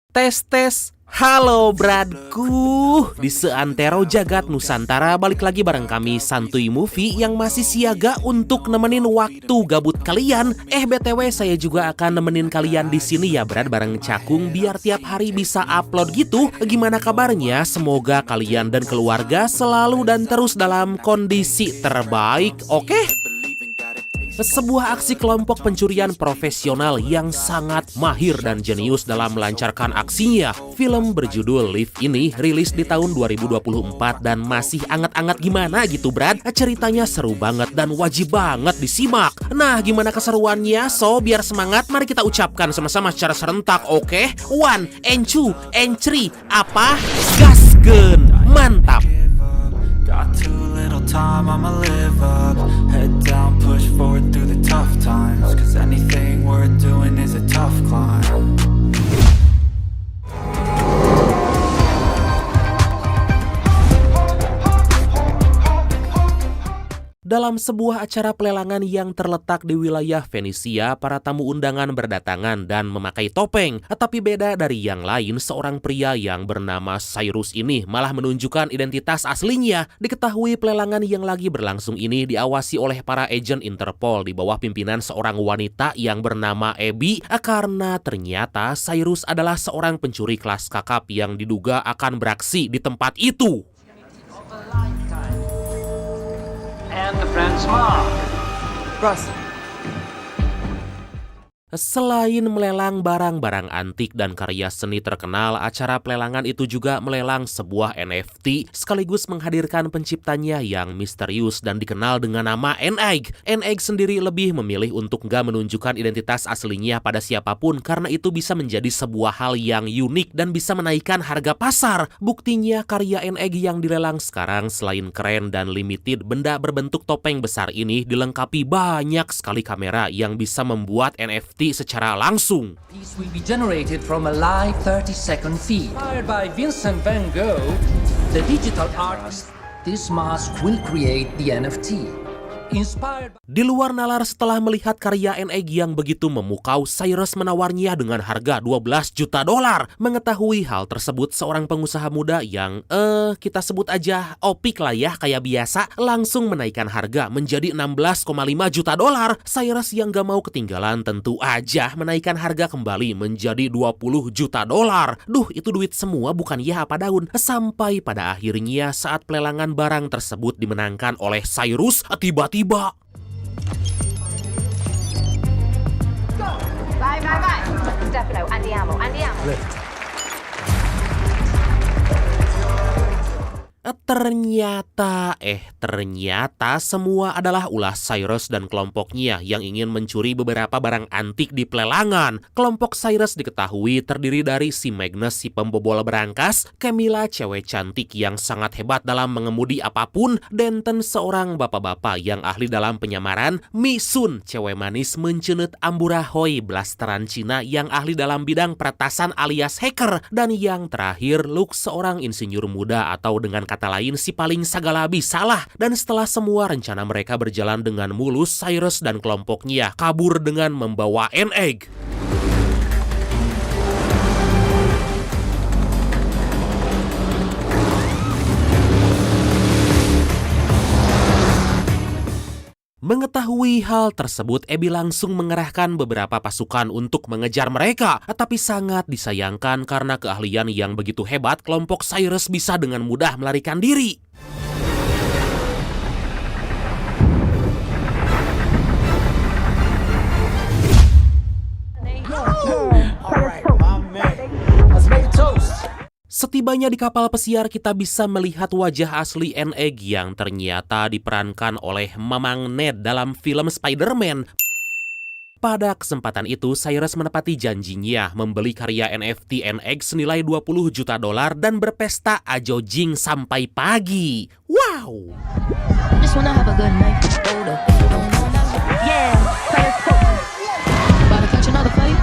Tes. Halo bradku, di seantero jagat Nusantara balik lagi bareng kami Santuy Movie yang masih siaga untuk nemenin waktu gabut kalian. BTW saya juga akan nemenin kalian di sini ya Brad, bareng Cakung biar tiap hari bisa upload gitu. Gimana kabarnya? Semoga kalian dan keluarga selalu dan terus dalam kondisi terbaik, oke? Sebuah aksi kelompok pencurian profesional yang sangat mahir dan jenius dalam melancarkan aksinya. Film berjudul Live ini rilis di tahun 2024 dan masih anget-anget gimana gitu Brad. Ceritanya seru banget dan wajib banget disimak. Nah, gimana keseruannya? So, biar semangat, mari kita ucapkan sama-sama secara serentak, oke? 1, and 2, and 3, apa? Gaskeun! Mantap! Got too little time, I'ma live up. Head down, push forward through the tough times. Cause anything worth doing is a tough climb. Dalam sebuah acara pelelangan yang terletak di wilayah Venesia, para tamu undangan berdatangan dan memakai topeng. Tapi beda dari yang lain, seorang pria yang bernama Cyrus ini malah menunjukkan identitas aslinya. Diketahui pelelangan yang lagi berlangsung ini diawasi oleh para agen Interpol di bawah pimpinan seorang wanita yang bernama Abby, karena ternyata Cyrus adalah seorang pencuri kelas kakap yang diduga akan beraksi di tempat itu. And the friend's mom. Russ. Selain melelang barang-barang antik dan karya seni terkenal, acara pelelangan itu juga melelang sebuah NFT sekaligus menghadirkan penciptanya yang misterius dan dikenal dengan nama N-Egg. N-Egg sendiri lebih memilih untuk nggak menunjukkan identitas aslinya pada siapapun karena itu bisa menjadi sebuah hal yang unik dan bisa menaikkan harga pasar. Buktinya karya N-Egg yang dilelang sekarang selain keren dan limited, benda berbentuk topeng besar ini dilengkapi banyak sekali kamera yang bisa membuat NFT secara langsung. These will be generated from a live 30-second feed. Inspired by Vincent van Gogh, the digital artist, this mask will create the NFT. Inspired by... Di luar nalar setelah melihat karya N-Egg yang begitu memukau, Cyrus menawarnya dengan harga $12 juta. Mengetahui hal tersebut, seorang pengusaha muda yang kita sebut aja Opik lah ya kayak biasa, langsung menaikkan harga menjadi $16,5 juta. Cyrus yang gak mau ketinggalan tentu aja menaikkan harga kembali menjadi $20 juta. Duh, itu duit semua bukan ya apa daun. Sampai pada akhirnya saat pelelangan barang tersebut dimenangkan oleh Cyrus, tiba-tiba Bye. Stefano, andiamo. Ternyata semua adalah ulah Cyrus dan kelompoknya yang ingin mencuri beberapa barang antik di pelelangan. Kelompok Cyrus diketahui terdiri dari si Magnus, si pembobol berangkas, Camilla, cewek cantik yang sangat hebat dalam mengemudi apapun, Denton, seorang bapak-bapak yang ahli dalam penyamaran, Misun, cewek manis mencenut amburahoy blasteran Cina yang ahli dalam bidang peretasan alias hacker, dan yang terakhir Luke, seorang insinyur muda atau dengan kata lain si paling segala bisalah. Dan setelah semua rencana mereka berjalan dengan mulus, Cyrus dan kelompoknya kabur dengan membawa N-Egg. Mengetahui hal tersebut, Abby langsung mengerahkan beberapa pasukan untuk mengejar mereka. Tapi sangat disayangkan karena keahlian yang begitu hebat, kelompok Cyrus bisa dengan mudah melarikan diri. Setibanya di kapal pesiar, kita bisa melihat wajah asli N-Egg yang ternyata diperankan oleh Mamang Ned dalam film Spider-Man. Pada kesempatan itu, Cyrus menepati janjinya membeli karya NFT N-Egg senilai $20 juta dan berpesta ajojing sampai pagi. Wow! Just wanna have a good night. Yeah, about to catch another fight.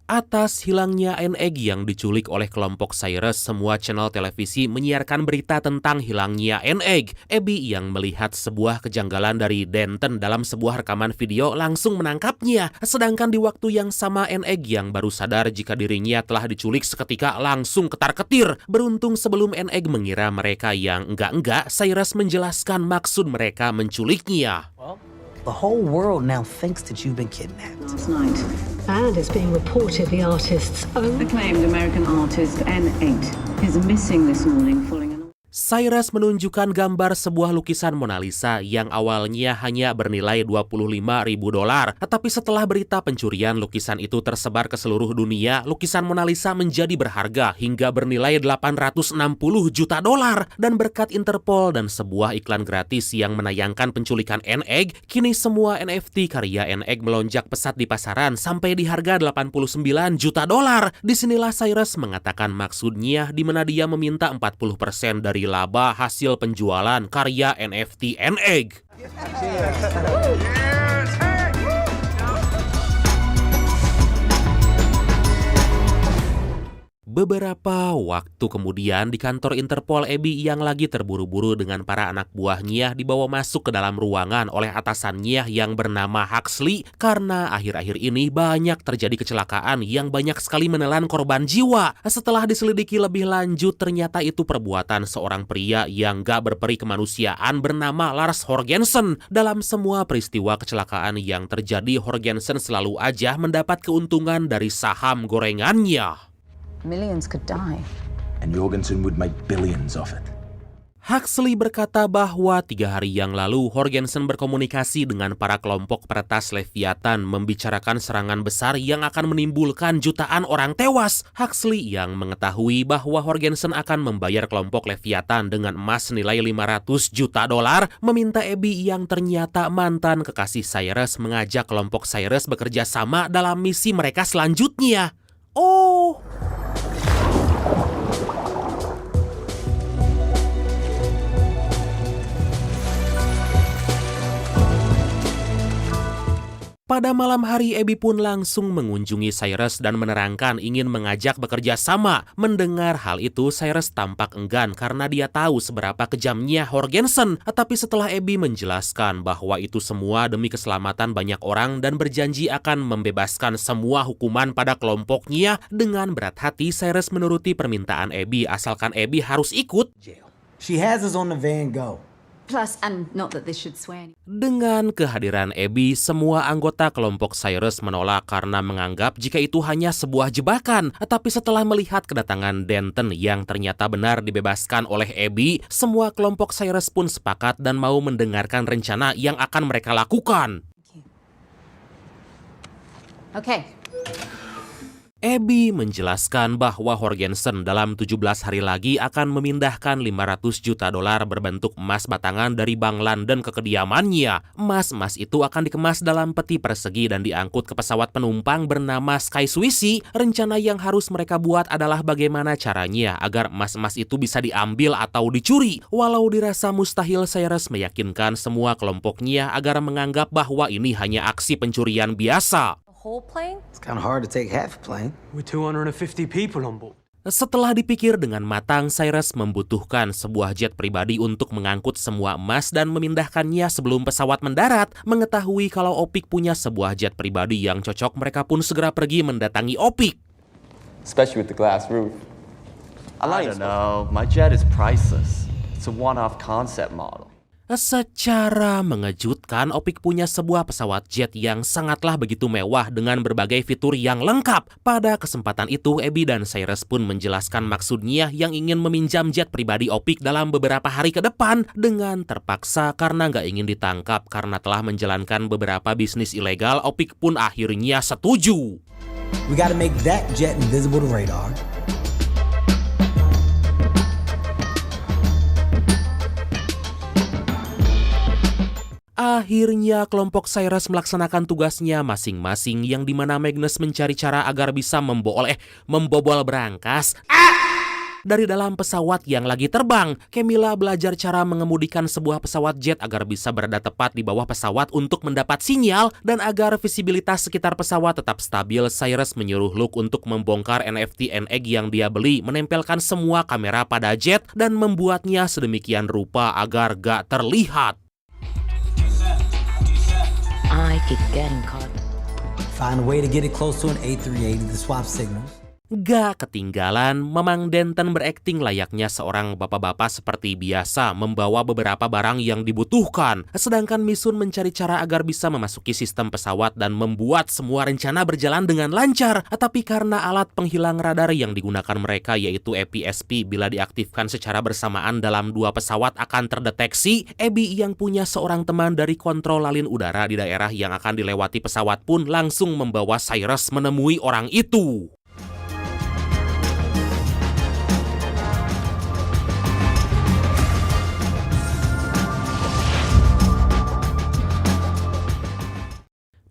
Atas hilangnya NEG yang diculik oleh kelompok Cyrus, semua channel televisi menyiarkan berita tentang hilangnya NEG. Abby yang melihat sebuah kejanggalan dari Denton dalam sebuah rekaman video langsung menangkapnya. Sedangkan di waktu yang sama NEG yang baru sadar jika dirinya telah diculik seketika langsung ketar-ketir. Beruntung sebelum NEG mengira mereka yang enggak, Cyrus menjelaskan maksud mereka menculiknya. The whole world now thinks that you've been kidnapped. Last night, And it's being reported the artist's own acclaimed American artist N8 is missing this morning following an... Cyrus menunjukkan gambar sebuah lukisan Mona Lisa yang awalnya hanya bernilai $25.000. Tetapi setelah berita pencurian lukisan itu tersebar ke seluruh dunia, lukisan Mona Lisa menjadi berharga hingga bernilai $860 juta. Dan berkat Interpol dan sebuah iklan gratis yang menayangkan penculikan NEG, kini semua NFT karya NEG melonjak pesat di pasaran sampai di harga $89 juta. Disinilah Cyrus mengatakan maksudnya di mana dia meminta 40% dari laba hasil penjualan karya NFT NEG. Beberapa waktu kemudian di kantor Interpol, Abby yang lagi terburu-buru dengan para anak buahnya dibawa masuk ke dalam ruangan oleh atasannya yang bernama Huxley karena akhir-akhir ini banyak terjadi kecelakaan yang banyak sekali menelan korban jiwa. Setelah diselidiki lebih lanjut, ternyata itu perbuatan seorang pria yang gak berperi kemanusiaan bernama Lars Horgensen. Dalam semua peristiwa kecelakaan yang terjadi, Horgensen selalu aja mendapat keuntungan dari saham gorengannya. Millions could die. And Jorgensen would make billions of it. Huxley berkata bahwa 3 hari yang lalu Horgensen berkomunikasi dengan para kelompok peretas Leviathan membicarakan serangan besar yang akan menimbulkan jutaan orang tewas. Huxley yang mengetahui bahwa Horgensen akan membayar kelompok Leviathan dengan emas senilai $500 juta, meminta Abby yang ternyata mantan kekasih Cyrus mengajak kelompok Cyrus bekerja sama dalam misi mereka selanjutnya. Oh, pada malam hari, Abby pun langsung mengunjungi Cyrus dan menerangkan ingin mengajak bekerja sama. Mendengar hal itu, Cyrus tampak enggan karena dia tahu seberapa kejamnya Horgensen. Tetapi setelah Abby menjelaskan bahwa itu semua demi keselamatan banyak orang dan berjanji akan membebaskan semua hukuman pada kelompoknya, dengan berat hati Cyrus menuruti permintaan Abby asalkan Abby harus ikut. She has us on the Van Gogh. Plus, and not that this should sway any... Dengan kehadiran Abby, semua anggota kelompok Cyrus menolak karena menganggap jika itu hanya sebuah jebakan. Tapi setelah melihat kedatangan Denton yang ternyata benar dibebaskan oleh Abby, semua kelompok Cyrus pun sepakat dan mau mendengarkan rencana yang akan mereka lakukan. Okay. Abby menjelaskan bahwa Horgensen dalam 17 hari lagi akan memindahkan $500 juta berbentuk emas batangan dari Bank London ke kediamannya. Emas-emas itu akan dikemas dalam peti persegi dan diangkut ke pesawat penumpang bernama Sky Swissie. Rencana yang harus mereka buat adalah bagaimana caranya agar emas-emas itu bisa diambil atau dicuri. Walau dirasa mustahil, Cyrus meyakinkan semua kelompoknya agar menganggap bahwa ini hanya aksi pencurian biasa. Whole plane? It's kind of hard to take half a plane. With 250 people on board. Setelah dipikir dengan matang, Cyrus membutuhkan sebuah jet pribadi untuk mengangkut semua emas dan memindahkannya sebelum pesawat mendarat. Mengetahui kalau Opik punya sebuah jet pribadi yang cocok, mereka pun segera pergi mendatangi Opik. Especially with the glass roof. I don't know. My jet is priceless. It's a one-off concept model. Secara mengejutkan, Opik punya sebuah pesawat jet yang sangatlah begitu mewah dengan berbagai fitur yang lengkap. Pada kesempatan itu, Abby dan Cyrus pun menjelaskan maksudnya yang ingin meminjam jet pribadi Opik dalam beberapa hari ke depan dengan terpaksa karena nggak ingin ditangkap karena telah menjalankan beberapa bisnis ilegal. Opik pun akhirnya setuju. We gotta make that jet invisible to radar. Akhirnya kelompok Cyrus melaksanakan tugasnya masing-masing, yang dimana Magnus mencari cara agar bisa membobol berangkas. Dari dalam pesawat yang lagi terbang, Camilla belajar cara mengemudikan sebuah pesawat jet agar bisa berada tepat di bawah pesawat untuk mendapat sinyal, dan agar visibilitas sekitar pesawat tetap stabil, Cyrus menyuruh Luke untuk membongkar NFT egg yang dia beli, menempelkan semua kamera pada jet, dan membuatnya sedemikian rupa agar gak terlihat. I keep getting caught. Find a way to get it close to an A380 to swap signals. Gak ketinggalan, Mamang Denton berakting layaknya seorang bapak-bapak seperti biasa, membawa beberapa barang yang dibutuhkan. Sedangkan Misun mencari cara agar bisa memasuki sistem pesawat dan membuat semua rencana berjalan dengan lancar. Tapi karena alat penghilang radar yang digunakan mereka, yaitu APSP, bila diaktifkan secara bersamaan dalam dua pesawat akan terdeteksi, Abby yang punya seorang teman dari kontrol lalin udara di daerah yang akan dilewati pesawat pun langsung membawa Cyrus menemui orang itu.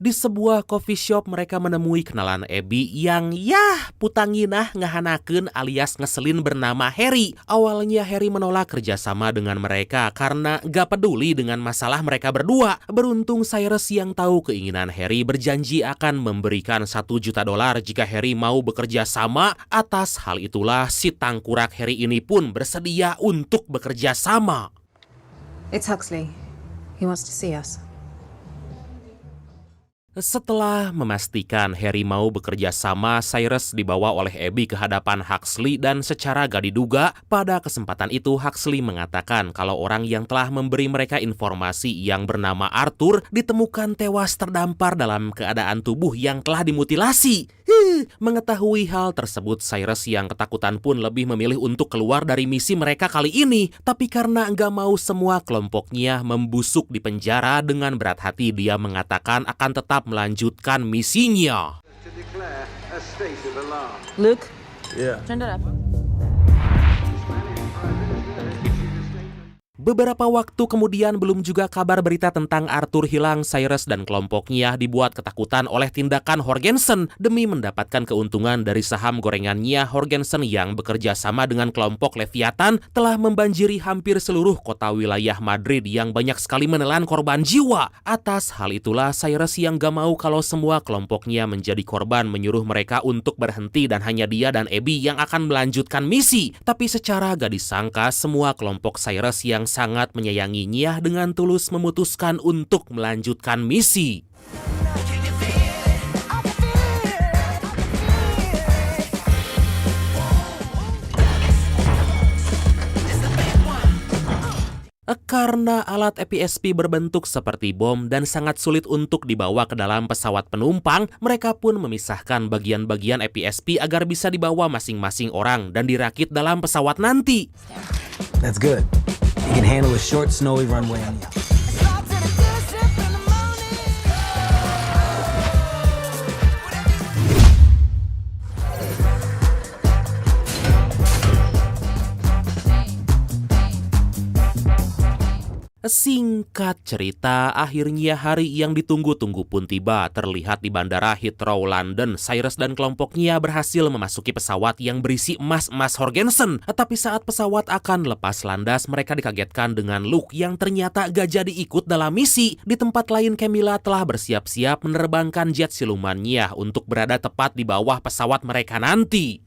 Di sebuah coffee shop mereka menemui kenalan Abby yang putanginah ngahanakeun alias ngeselin bernama Harry. Awalnya Harry menolak kerjasama dengan mereka karena gak peduli dengan masalah mereka berdua. Beruntung Cyrus yang tahu keinginan Harry berjanji akan memberikan $1 juta jika Harry mau bekerja sama. Atas hal itulah si tangkurak Harry ini pun bersedia untuk bekerja sama. It's Huxley. He wants to see us. Setelah memastikan Harry mau bekerja sama, Cyrus dibawa oleh Abby ke hadapan Huxley dan secara gak diduga, pada kesempatan itu Huxley mengatakan kalau orang yang telah memberi mereka informasi yang bernama Arthur ditemukan tewas terdampar dalam keadaan tubuh yang telah dimutilasi. Mengetahui hal tersebut, Cyrus yang ketakutan pun lebih memilih untuk keluar dari misi mereka kali ini. Tapi karena nggak mau semua kelompoknya membusuk di penjara, dengan berat hati dia mengatakan akan tetap melanjutkan misinya. Luke? Yeah. Turn that up. Beberapa waktu kemudian belum juga kabar berita tentang Arthur hilang. Cyrus dan kelompoknya dibuat ketakutan oleh tindakan Jorgensen. Demi mendapatkan keuntungan dari saham gorengannya, Jorgensen yang bekerja sama dengan kelompok Leviathan telah membanjiri hampir seluruh kota wilayah Madrid yang banyak sekali menelan korban jiwa. Atas hal itulah Cyrus yang gak mau kalau semua kelompoknya menjadi korban menyuruh mereka untuk berhenti dan hanya dia dan Abby yang akan melanjutkan misi. Tapi secara gak disangka semua kelompok Cyrus yang sangat menyayanginya dengan tulus memutuskan untuk melanjutkan misi. Karena alat APSP berbentuk seperti bom dan sangat sulit untuk dibawa ke dalam pesawat penumpang, mereka pun memisahkan bagian-bagian APSP agar bisa dibawa masing-masing orang dan dirakit dalam pesawat nanti. That's good. You can handle a short, snowy runway on the outside. Singkat cerita, akhirnya hari yang ditunggu-tunggu pun tiba. Terlihat di Bandara Heathrow, London, Cyrus dan kelompoknya berhasil memasuki pesawat yang berisi emas-emas Jorgensen. Tapi saat pesawat akan lepas landas, mereka dikagetkan dengan Luke yang ternyata gak jadi ikut dalam misi. Di tempat lain, Camilla telah bersiap-siap menerbangkan jet silumannya untuk berada tepat di bawah pesawat mereka nanti.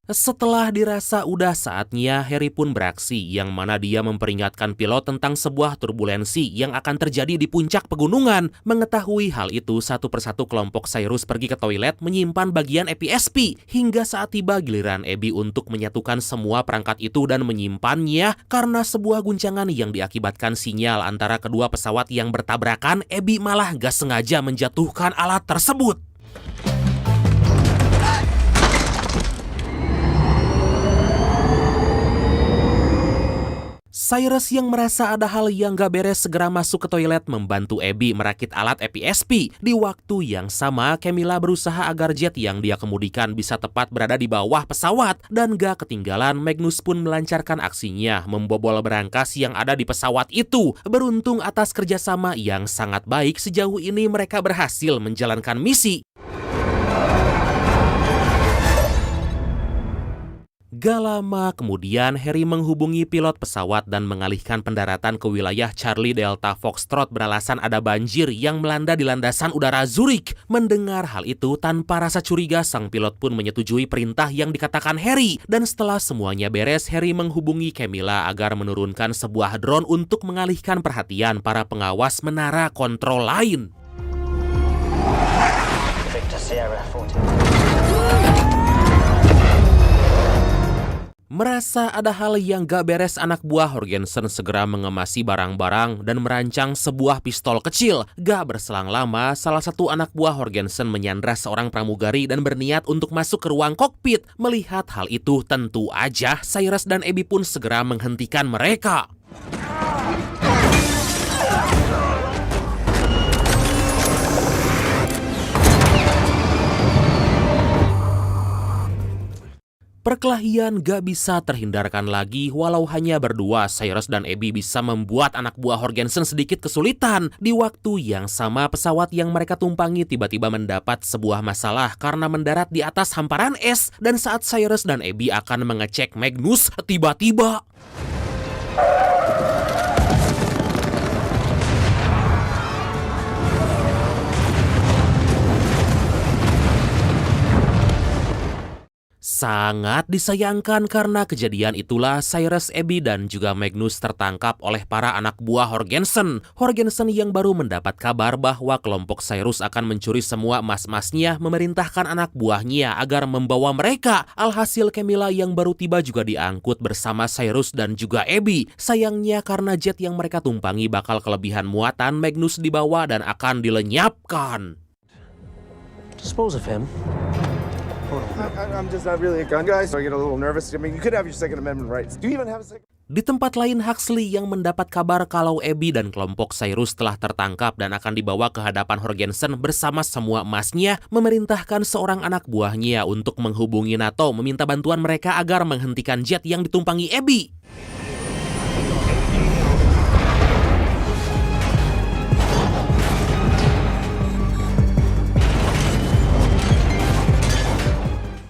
Setelah dirasa udah saatnya, Harry pun beraksi, yang mana dia memperingatkan pilot tentang sebuah turbulensi yang akan terjadi di puncak pegunungan. Mengetahui hal itu, satu persatu kelompok Cyrus pergi ke toilet menyimpan bagian APSP, hingga saat tiba giliran Abby untuk menyatukan semua perangkat itu dan menyimpannya. Karena sebuah guncangan yang diakibatkan sinyal antara kedua pesawat yang bertabrakan, Abby malah gak sengaja menjatuhkan alat tersebut. Cyrus yang merasa ada hal yang gak beres segera masuk ke toilet membantu Abby merakit alat EPSP. Di waktu yang sama, Camilla berusaha agar jet yang dia kemudikan bisa tepat berada di bawah pesawat. Dan gak ketinggalan, Magnus pun melancarkan aksinya, membobol berangkas yang ada di pesawat itu. Beruntung atas kerjasama yang sangat baik, sejauh ini mereka berhasil menjalankan misi. Gak lama kemudian, Harry menghubungi pilot pesawat dan mengalihkan pendaratan ke wilayah Charlie Delta Foxtrot beralasan ada banjir yang melanda di landasan udara Zurich. Mendengar hal itu, tanpa rasa curiga, sang pilot pun menyetujui perintah yang dikatakan Harry. Dan setelah semuanya beres, Harry menghubungi Camilla agar menurunkan sebuah drone untuk mengalihkan perhatian para pengawas menara kontrol lain. Victor Sierra 40. Merasa ada hal yang gak beres, anak buah Horgensen segera mengemasi barang-barang dan merancang sebuah pistol kecil. Gak berselang lama, salah satu anak buah Horgensen menyandra seorang pramugari dan berniat untuk masuk ke ruang kokpit. Melihat hal itu, tentu aja Cyrus dan Abby pun segera menghentikan mereka. Perkelahian gak bisa terhindarkan lagi. Walau hanya berdua, Cyrus dan Abby bisa membuat anak buah Horgensen sedikit kesulitan. Di waktu yang sama, pesawat yang mereka tumpangi tiba-tiba mendapat sebuah masalah karena mendarat di atas hamparan es. Dan saat Cyrus dan Abby akan mengecek Magnus, tiba-tiba sangat disayangkan karena kejadian itulah Cyrus, Abby, dan juga Magnus tertangkap oleh para anak buah Horgensen. Horgensen yang baru mendapat kabar bahwa kelompok Cyrus akan mencuri semua emas-emasnya memerintahkan anak buahnya agar membawa mereka. Alhasil Camilla yang baru tiba juga diangkut bersama Cyrus dan juga Abby. Sayangnya karena jet yang mereka tumpangi bakal kelebihan muatan, Magnus dibawa dan akan dilenyapkan. Dispose of him. I'm just not really a gun guy, so I get a little nervous. I mean, you could have your Second Amendment rights. Do you even have a second? Di tempat lain, Huxley yang mendapat kabar kalau Abby dan kelompok Cyrus telah tertangkap dan akan dibawa ke hadapan Horgensen bersama semua emasnya, memerintahkan seorang anak buahnya untuk menghubungi NATO meminta bantuan mereka agar menghentikan jet yang ditumpangi Abby.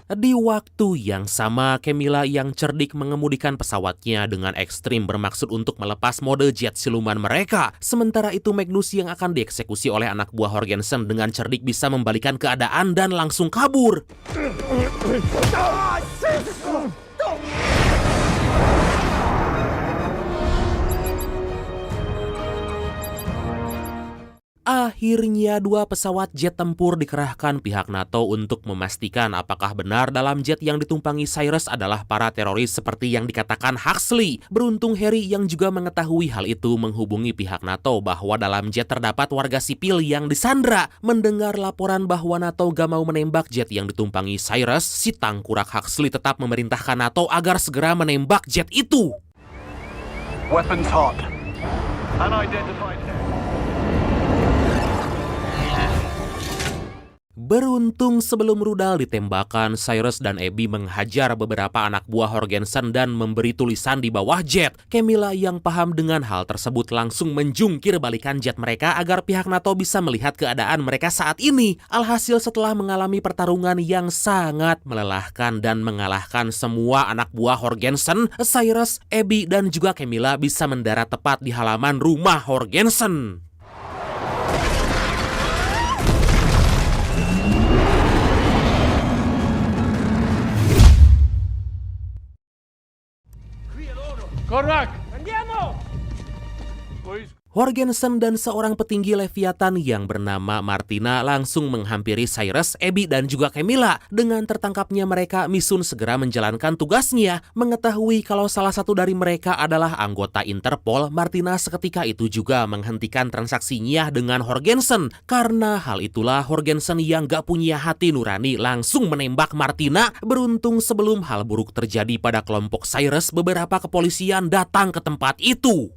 Di waktu yang sama, Camilla yang cerdik mengemudikan pesawatnya dengan ekstrim bermaksud untuk melepas mode jet siluman mereka. Sementara itu, Magnus yang akan dieksekusi oleh anak buah Horgensen dengan cerdik bisa membalikan keadaan dan langsung kabur. Akhirnya dua pesawat jet tempur dikerahkan pihak NATO untuk memastikan apakah benar dalam jet yang ditumpangi Cyrus adalah para teroris seperti yang dikatakan Huxley. Beruntung Harry yang juga mengetahui hal itu menghubungi pihak NATO bahwa dalam jet terdapat warga sipil yang disandra. Mendengar laporan bahwa NATO gak mau menembak jet yang ditumpangi Cyrus, si tangkurak Huxley tetap memerintahkan NATO agar segera menembak jet itu. Weapons hot. Unidentified. Beruntung sebelum rudal ditembakkan, Cyrus dan Abby menghajar beberapa anak buah Horgensen dan memberi tulisan di bawah jet. Camilla yang paham dengan hal tersebut langsung menjungkir balikan jet mereka agar pihak NATO bisa melihat keadaan mereka saat ini. Alhasil setelah mengalami pertarungan yang sangat melelahkan dan mengalahkan semua anak buah Horgensen, Cyrus, Abby, dan juga Camilla bisa mendarat tepat di halaman rumah Horgensen. Corrac! Andiamo! Horgensen dan seorang petinggi Leviathan yang bernama Martina langsung menghampiri Cyrus, Abby, dan juga Camilla. Dengan tertangkapnya mereka, Misun segera menjalankan tugasnya. Mengetahui kalau salah satu dari mereka adalah anggota Interpol, Martina seketika itu juga menghentikan transaksinya dengan Horgensen. Karena hal itulah Horgensen yang gak punya hati nurani langsung menembak Martina. Beruntung sebelum hal buruk terjadi pada kelompok Cyrus, beberapa kepolisian datang ke tempat itu.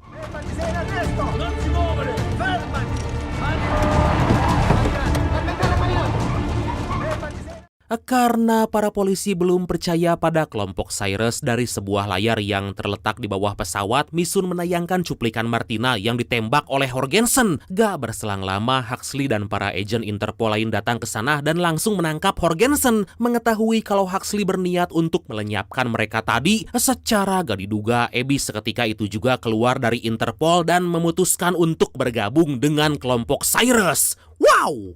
Karena para polisi belum percaya pada kelompok Cyrus, dari sebuah layar yang terletak di bawah pesawat, Misun menayangkan cuplikan Martina yang ditembak oleh Horgensen. Gak berselang lama, Huxley dan para agen Interpol lain datang ke sana dan langsung menangkap Horgensen. Mengetahui kalau Huxley berniat untuk melenyapkan mereka tadi, secara gak diduga, Abby seketika itu juga keluar dari Interpol dan memutuskan untuk bergabung dengan kelompok Cyrus. Wow!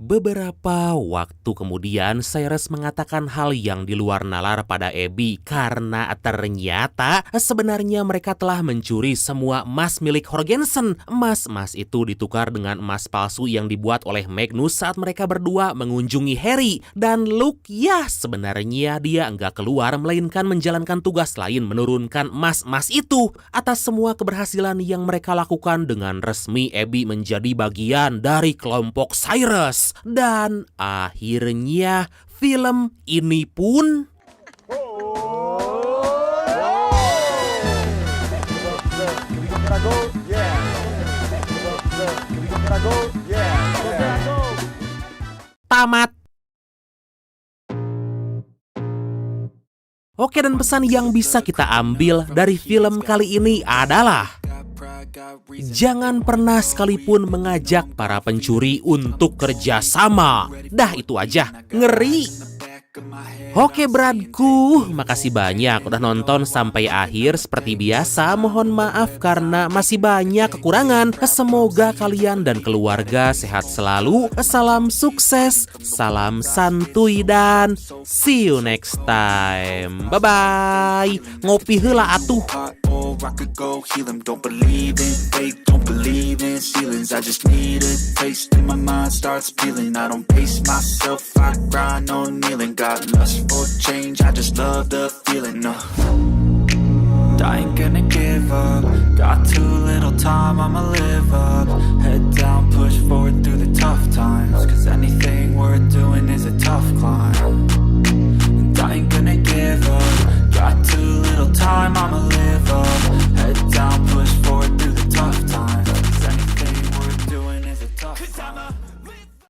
Beberapa waktu kemudian, Cyrus mengatakan hal yang di luar nalar pada Abby karena ternyata sebenarnya mereka telah mencuri semua emas milik Horgensen. Emas-emas itu ditukar dengan emas palsu yang dibuat oleh Magnus saat mereka berdua mengunjungi Harry. Dan Luke, ya sebenarnya dia enggak keluar melainkan menjalankan tugas lain menurunkan emas-emas itu. Atas semua keberhasilan yang mereka lakukan, dengan resmi Abby menjadi bagian dari kelompok Cyrus. Dan akhirnya film ini pun tamat. Oke, dan pesan yang bisa kita ambil dari film kali ini adalah jangan pernah sekalipun mengajak para pencuri untuk kerjasama. Dah itu aja, ngeri. Oke bradku, makasih banyak udah nonton sampai akhir. Seperti biasa, mohon maaf karena masih banyak kekurangan. Semoga kalian dan keluarga sehat selalu. Salam sukses, salam santuy, dan see you next time. Bye-bye. Ngopi heula atuh. I could go heal them. Don't believe in fate, don't believe in ceilings. I just need a taste and my mind starts peeling. I don't pace myself, I grind on kneeling. Got lust for change, I just love the feeling. No, I ain't gonna give up. Got too little time, I'ma live up. Head down, push forward through the tough times. Cause anything worth doing is a tough climb. And I ain't gonna give up.